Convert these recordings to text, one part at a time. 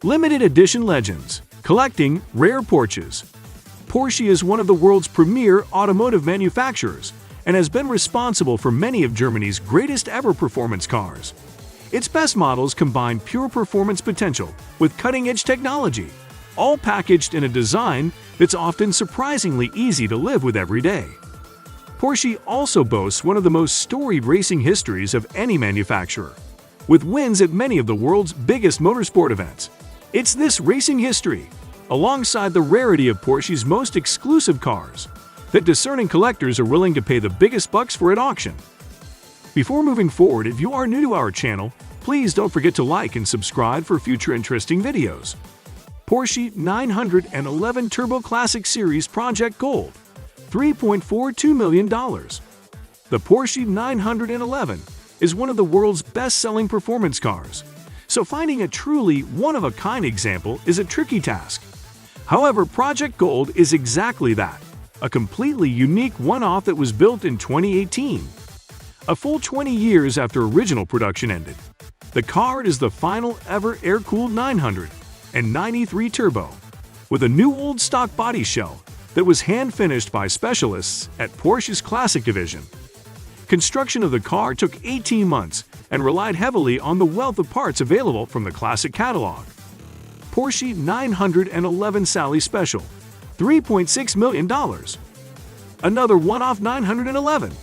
Limited edition legends. Collecting rare Porsches. Porsche is one of the world's premier automotive manufacturers and has been responsible for many of Germany's greatest ever performance cars. Its best models combine pure performance potential with cutting-edge technology, all packaged in a design that's often surprisingly easy to live with every day. Porsche also boasts one of the most storied racing histories of any manufacturer, with wins at many of the world's biggest motorsport events. It's this racing history, alongside the rarity of Porsche's most exclusive cars, that discerning collectors are willing to pay the biggest bucks for at auction. Before moving forward, if you are new to our channel, please don't forget to like and subscribe for future interesting videos. Porsche 911 Turbo Classic Series Project Gold, $3.42 million. The Porsche 911 is one of the world's best-selling performance cars, so finding a truly one-of-a-kind example is a tricky task. However, Project Gold is exactly that, a completely unique one-off that was built in 2018. A full 20 years after original production ended, the car is the final ever air-cooled 993 Turbo, with a new old stock body shell that was hand-finished by specialists at Porsche's Classic division. Construction of the car took 18 months and relied heavily on the wealth of parts available from the Classic catalog. Porsche 911 Sally Special, $3.6 million. Another one-off 911.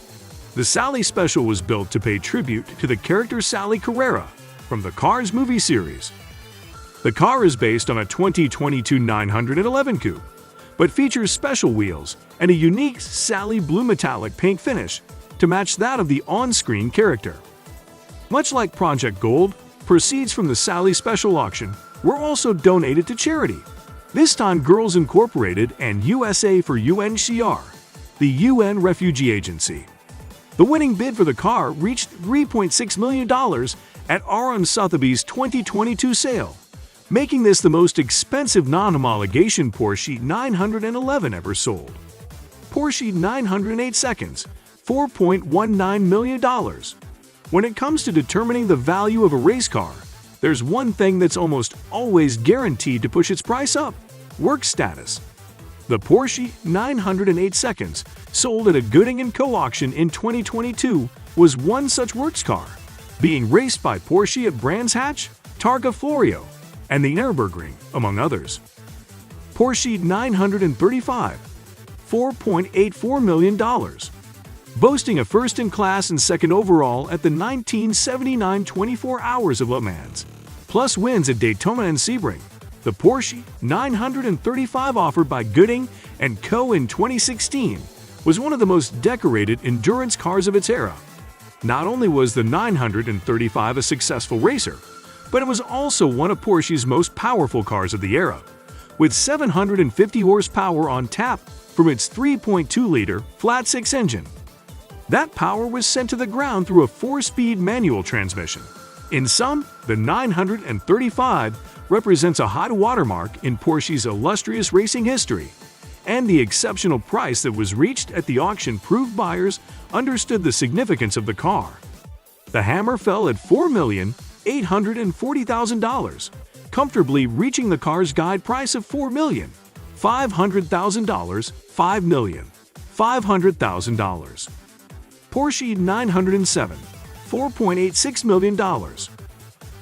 The Sally Special was built to pay tribute to the character Sally Carrera from the Cars movie series. The car is based on a 2022 911 coupe, but features special wheels and a unique Sally blue metallic paint finish to match that of the on-screen character. Much like Project Gold, proceeds from the Sally Special auction were also donated to charity, this time Girls Incorporated and USA for UNHCR, the UN Refugee Agency. The winning bid for the car reached $3.6 million at Aram Sotheby's 2022 sale, making this the most expensive non-homologation Porsche 911 ever sold. Porsche 908 seconds, $4.19 million. When it comes to determining the value of a race car, there's one thing that's almost always guaranteed to push its price up: work status. The Porsche 908 seconds, sold at a Gooding & Co. auction in 2022, was one such works car, being raced by Porsche at Brands Hatch, Targa Florio, and the Nürburgring, among others. Porsche 935, $4.84 million. Boasting a first-in-class and second overall at the 1979 24 Hours of Le Mans, plus wins at Daytona and Sebring, the Porsche 935 offered by Gooding & Co. in 2016 was one of the most decorated endurance cars of its era. Not only was the 935 a successful racer, but it was also one of Porsche's most powerful cars of the era, with 750 horsepower on tap from its 3.2-liter flat-six engine. That power was sent to the ground through a 4-speed manual transmission. In sum, the 935 represents a high watermark in Porsche's illustrious racing history, and the exceptional price that was reached at the auction proved buyers understood the significance of the car. The hammer fell at $4,840,000, comfortably reaching the car's guide price of $4,500,000, $5,500,000. Porsche 907, $4.86 million.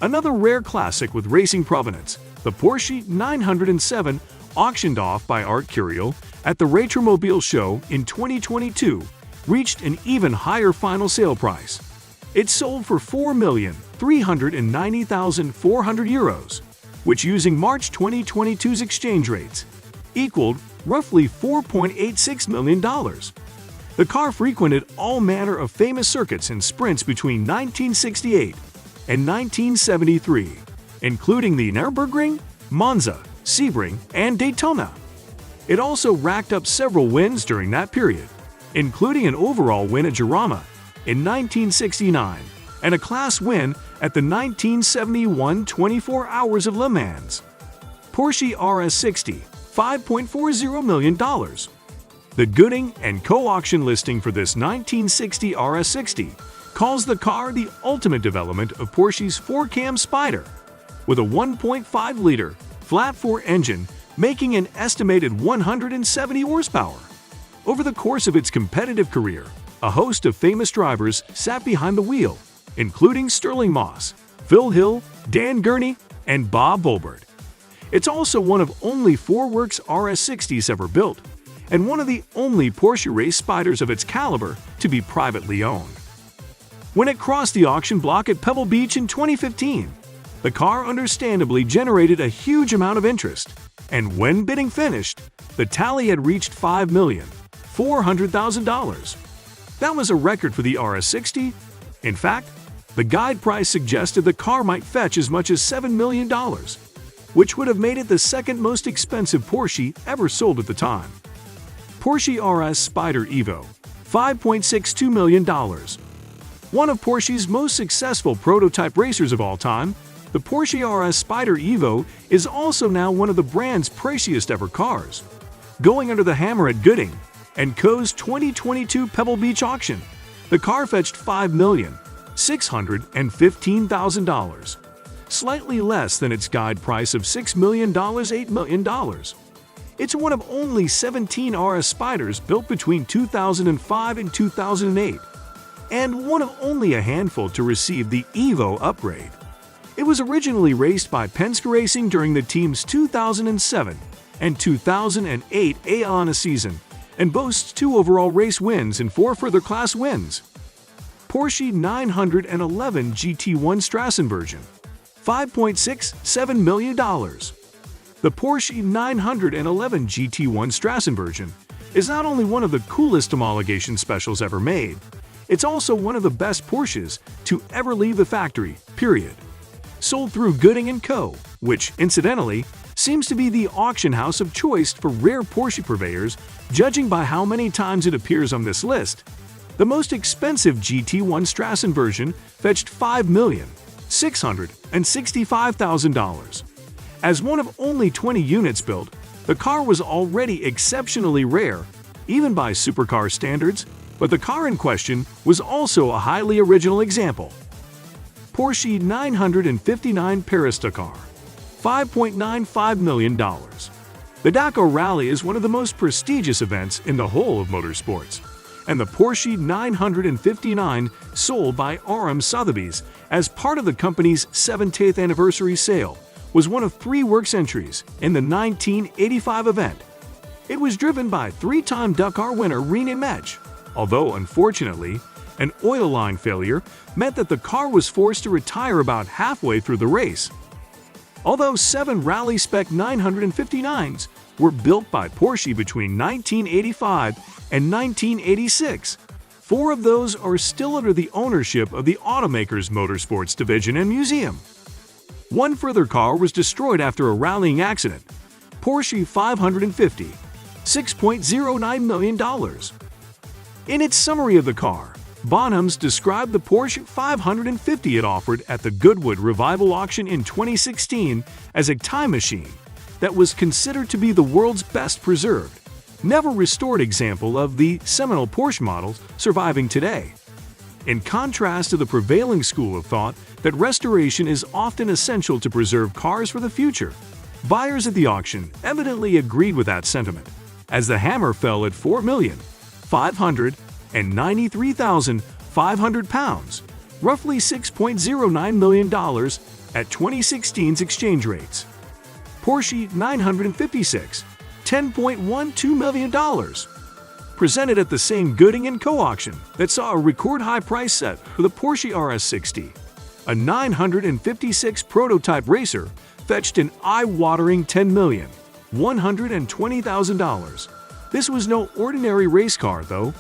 Another rare classic with racing provenance, the Porsche 907, auctioned off by Art Curiel at the Retromobile show in 2022, reached an even higher final sale price. It sold for €4,390,400, which, using March 2022's exchange rates, equaled roughly $4.86 million. The car frequented all manner of famous circuits and sprints between 1968 and 1973, including the Nürburgring, Monza, Sebring, and Daytona. It also racked up several wins during that period, including an overall win at Jarama in 1969 and a class win at the 1971 24 Hours of Le Mans. Porsche RS60, $5.40 million. The Gooding & Co. auction listing for this 1960 RS60 calls the car the ultimate development of Porsche's four-cam Spider, with a 1.5-liter flat-4 engine making an estimated 170 horsepower. Over the course of its competitive career, a host of famous drivers sat behind the wheel, including Sterling Moss, Phil Hill, Dan Gurney, and Bob Volbert. It's also one of only 4 works RS60s ever built, and one of the only Porsche race Spyders of its caliber to be privately owned. When it crossed the auction block at Pebble Beach in 2015, the car understandably generated a huge amount of interest, and when bidding finished, the tally had reached $5,400,000. That was a record for the RS60. In fact, the guide price suggested the car might fetch as much as $7 million, which would have made it the second most expensive Porsche ever sold at the time. Porsche RS Spyder Evo, $5.62 million. One of Porsche's most successful prototype racers of all time, the Porsche RS Spyder Evo is also now one of the brand's priciest ever cars. Going under the hammer at Gooding & Co.'s 2022 Pebble Beach auction, the car fetched $5,615,000, slightly less than its guide price of $6 million. $8 million. It's one of only 17 RS Spyders built between 2005 and 2008, and one of only a handful to receive the Evo upgrade. It was originally raced by Penske Racing during the team's 2007 and 2008 AONA season, and boasts 2 overall race wins and 4 further class wins. Porsche 911 GT1 Strassen version, $5.67 million. The Porsche 911 GT1 Strassen version is not only one of the coolest homologation specials ever made, it's also one of the best Porsches to ever leave the factory, period. Sold through Gooding & Co., which, incidentally, seems to be the auction house of choice for rare Porsche purveyors, judging by how many times it appears on this list. The most expensive GT1 Strassen version fetched $5,665,000. As one of only 20 units built, the car was already exceptionally rare, even by supercar standards, but the car in question was also a highly original example. Porsche 959 Paris Dakar, $5.95 million. The Dakar Rally is one of the most prestigious events in the whole of motorsports, and the Porsche 959 sold by RM Sotheby's as part of the company's 70th anniversary sale was one of 3 works entries in the 1985 event. It was driven by 3-time Dakar winner René Mech, although unfortunately, an oil line failure meant that the car was forced to retire about halfway through the race. Although 7 Rally Spec 959s were built by Porsche between 1985 and 1986, 4 of those are still under the ownership of the automaker's motorsports division and museum. One further car was destroyed after a rallying accident, Porsche 550, $6.09 million. In its summary of the car, Bonhams described the Porsche 550 it offered at the Goodwood Revival auction in 2016 as a time machine that was considered to be the world's best preserved, never restored example of the seminal Porsche models surviving today. In contrast to the prevailing school of thought that restoration is often essential to preserve cars for the future, buyers at the auction evidently agreed with that sentiment, as the hammer fell at £4,593,500, roughly $6.09 million at 2016's exchange rates. Porsche 956, $10.12 million. Presented at the same Gooding & Co. auction that saw a record-high price set for the Porsche RS60. A 956 prototype racer fetched an eye-watering $10,120,000. This was no ordinary race car, though.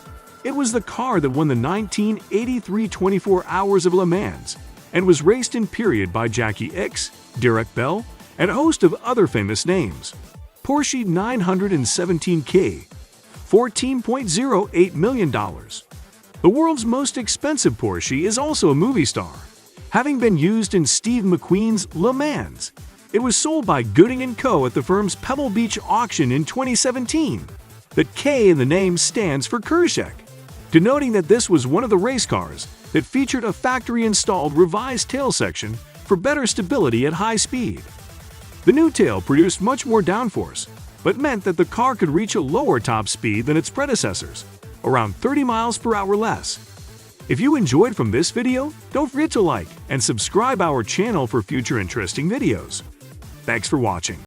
It was the car that won the 1983 24 Hours of Le Mans and was raced in period by Jackie Ickx, Derek Bell, and a host of other famous names. Porsche 917K, $14.08 million. The world's most expensive Porsche is also a movie star, having been used in Steve McQueen's Le Mans. It was sold by Gooding & Co. at the firm's Pebble Beach auction in 2017. The K in the name stands for Kershak, denoting that this was one of the race cars that featured a factory-installed revised tail section for better stability at high speed. The new tail produced much more downforce, but meant that the car could reach a lower top speed than its predecessors, around 30 miles per hour less. If you enjoyed from this video, don't forget to like and subscribe our channel for future interesting videos. Thanks for watching.